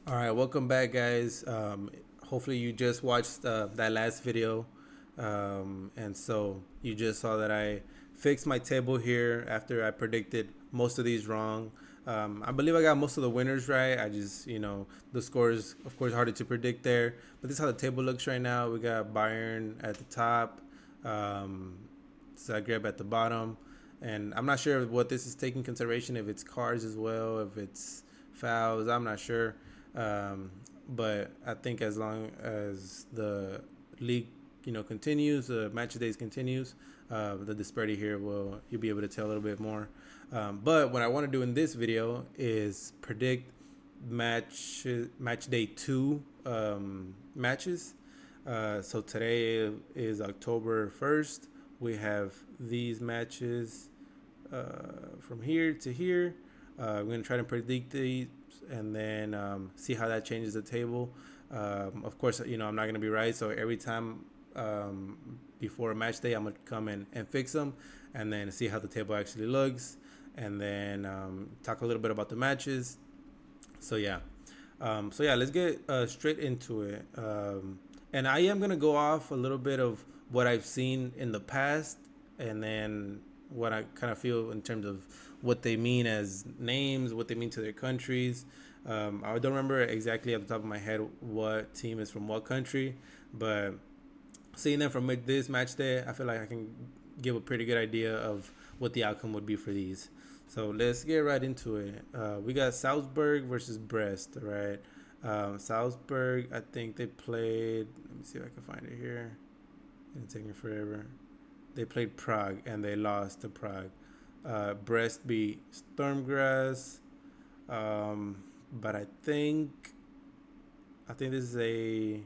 All right, welcome back, guys. Hopefully, you just watched that last video, and so you just saw that I fixed my table here after I predicted most of these wrong. I believe I got most of the winners right. I just, the scores, of course, harder to predict there. But this is how the table looks right now. We got Bayern at the top, um, Zagreb at the bottom, and I'm not sure what this is taking consideration. If it's cars as well, if it's fouls, I'm not sure. Um, but I think as long as the league, continues, the match days continues, the disparity here will you'll be able to tell a little bit more. But what I want to do in this video is predict match day two matches. So today is October 1st. We have these matches from here to here. We're gonna try to predict these and then see how that changes the table. Of course, I'm not gonna be right, so every time before a match day, I'm gonna come in and fix them, and then see how the table actually looks, and then talk a little bit about the matches. So yeah, let's get straight into it. And I am gonna go off a little bit of what I've seen in the past, and then what I kind of feel in terms of what they mean as names, what they mean to their countries. I don't remember exactly off the top of my head what team is from what country, but seeing them from this match day, I feel like I can give a pretty good idea of what the outcome would be for these. So let's get right into it. We got Salzburg versus Brest, right? Salzburg, I think they played. Let me see if I can find it here. It's taking forever. They played Prague and they lost to Prague. Brest beat Stormgrass, but I think this is a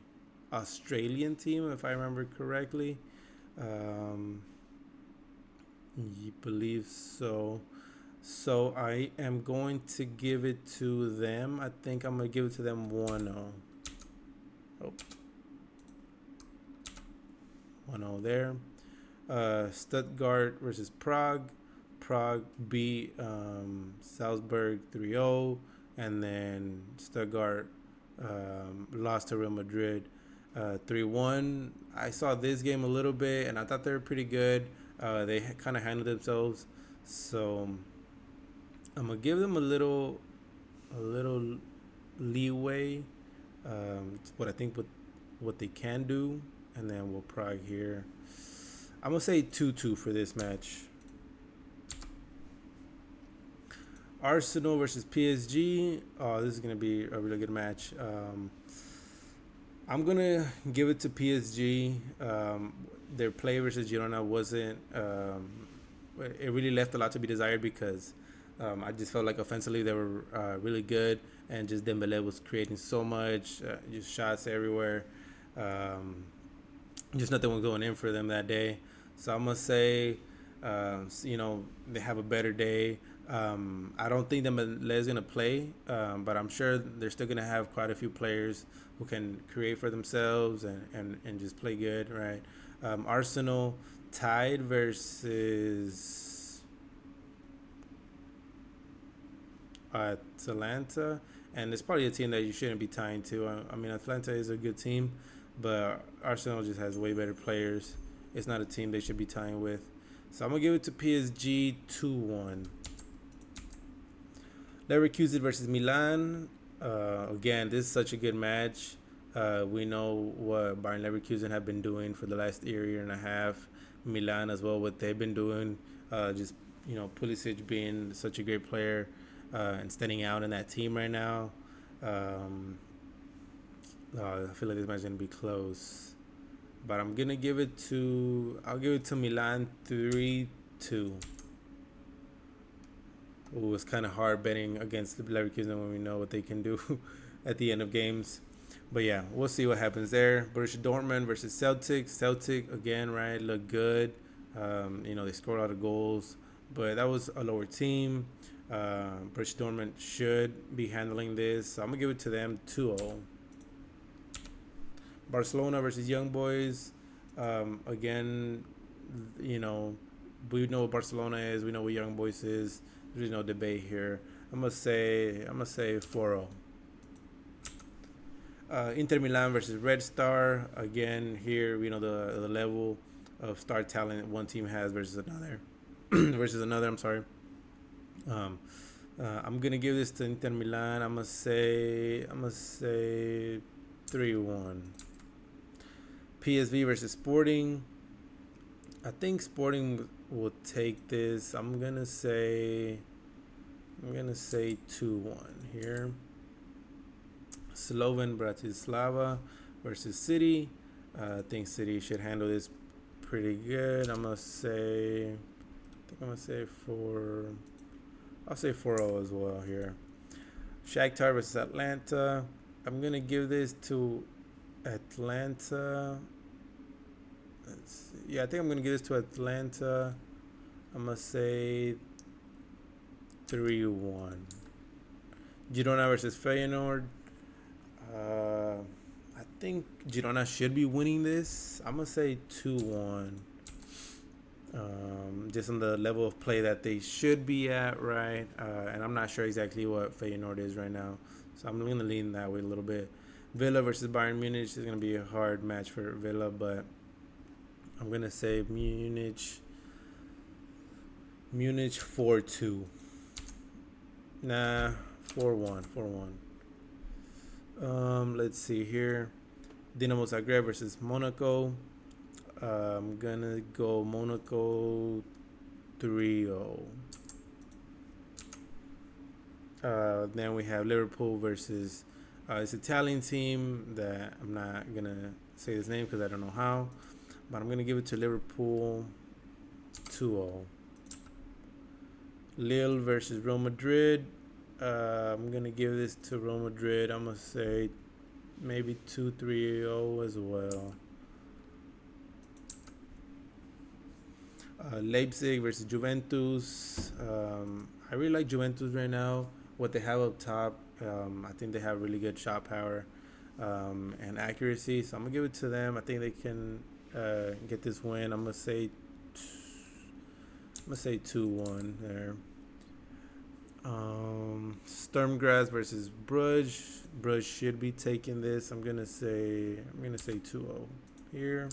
Australian team if I remember correctly. Um, you believe so. So I am going to give it to them. I think I'm gonna give it to them 1-0. Oh, 1-0 there. Stuttgart versus Prague. Prague beat Salzburg 3-0, and then Stuttgart lost to Real Madrid 3-1. I saw this game a little bit, and I thought they were pretty good. They kind of handled themselves, so I'm gonna give them a little leeway. What I think what they can do, and then we'll Prague here. I'm gonna say 2-2 for this match. Arsenal versus PSG. Oh, this is gonna be a really good match. I'm gonna give it to PSG. Their play versus Girona wasn't. It really left a lot to be desired because I just felt like offensively they were really good, and just Dembele was creating so much, just shots everywhere. Um, just nothing was going in for them that day. So I'm gonna say, they have a better day. I don't think Dembele is gonna play, but I'm sure they're still gonna have quite a few players who can create for themselves and just play good, right? Arsenal tied versus Atlanta, and it's probably a team that you shouldn't be tying to. I mean, Atlanta is a good team, but Arsenal just has way better players. It's not a team they should be tying with. So I'm gonna give it to PSG 2-1. Leverkusen versus Milan. Again, this is such a good match. We know what Bayern Leverkusen have been doing for the last year and a half. Milan as well, what they've been doing. Just Pulisic being such a great player and standing out in that team right now. I feel like this match is gonna be close, but I'll give it to Milan 3-2. It was kind of hard betting against the Leverkusen when we know what they can do at the end of games. But yeah, we'll see what happens there. Borussia Dortmund versus Celtic. Celtic again, right? Look good. They scored a lot of goals, but that was a lower team. Borussia Dortmund should be handling this. So I'm gonna give it to them 2-0. Barcelona versus Young Boys. Again, you know, we know what Barcelona is. We know what Young Boys is. There's no debate here. I'm gonna say 4-0. Inter Milan versus Red Star. Again, here we know the level of star talent one team has versus another. versus another. I'm sorry. Um, I'm gonna give this to Inter Milan. I'm gonna say 3-1. PSV versus Sporting. I think Sporting will take this. I'm gonna say 2-1 here. Slovan Bratislava versus City. I think City should handle this pretty good. I'll say 4-0 as well here. Shakhtar versus Atlanta. I'm gonna give this to Atlanta. Let's see. Yeah, I think I'm gonna give this to Atlanta. I'm gonna say 3-1. Girona versus Feyenoord. I think Girona should be winning this. I'm gonna say 2-1. Just on the level of play that they should be at, right? And I'm not sure exactly what Feyenoord is right now, so I'm gonna lean that way a little bit. Villa versus Bayern Munich is gonna be a hard match for Villa, but I'm gonna say Munich 4-2. Nah, 4-1. 4-1. Let's see here. Dinamo Zagreb versus Monaco. I'm gonna go Monaco 3-0. Then we have Liverpool versus this Italian team that I'm not gonna say his name because I don't know how, but I'm gonna give it to Liverpool 2-0. Lille versus Real Madrid. I'm gonna give this to Real Madrid. I'm gonna say maybe 2-3-0 as well. Leipzig versus Juventus. I really like Juventus right now. What they have up top, I think they have really good shot power and accuracy. So I'm gonna give it to them. I think they can get this win. I'm gonna say 2-1 there. Sturm Graz versus Bruges. Bruges should be taking this. I'm gonna say 2-0 here.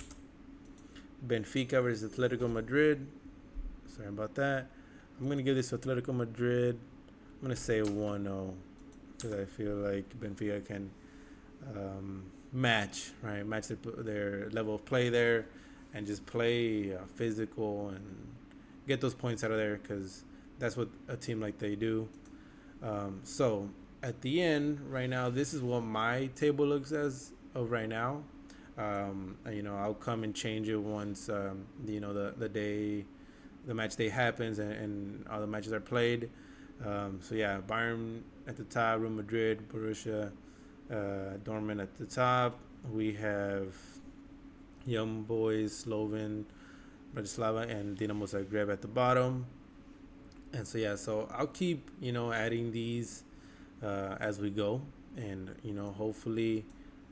Benfica versus Atletico Madrid. Sorry about that. I'm gonna give this to Atletico Madrid. I'm gonna say 1-0 because I feel like Benfica can match their level of play there and just play physical and get those points out of there because that's what a team like they do. So at the end, right now, this is what my table looks as of right now. I'll come and change it once the match day happens and all the matches are played. So yeah, Bayern at the top, Real Madrid, Borussia, Dortmund at the top. We have Young Boys, Slovan, Bratislava, and Dinamo Zagreb at the bottom. And so I'll keep adding these as we go, and hopefully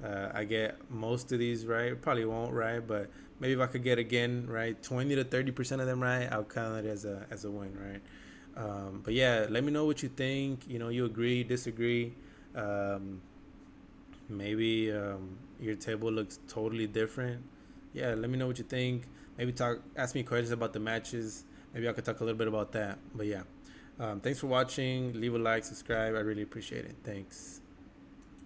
I get most of these right. Probably won't, right? But maybe if I could get again right 20 to 30% of them right, I'll count it as a win, right? But yeah, let me know what you think. You agree, disagree. Maybe your table looks totally different. Yeah, let me know what you think. Maybe ask me questions about the matches. Maybe I could talk a little bit about that. But yeah, thanks for watching. Leave a like, subscribe. I really appreciate it. Thanks.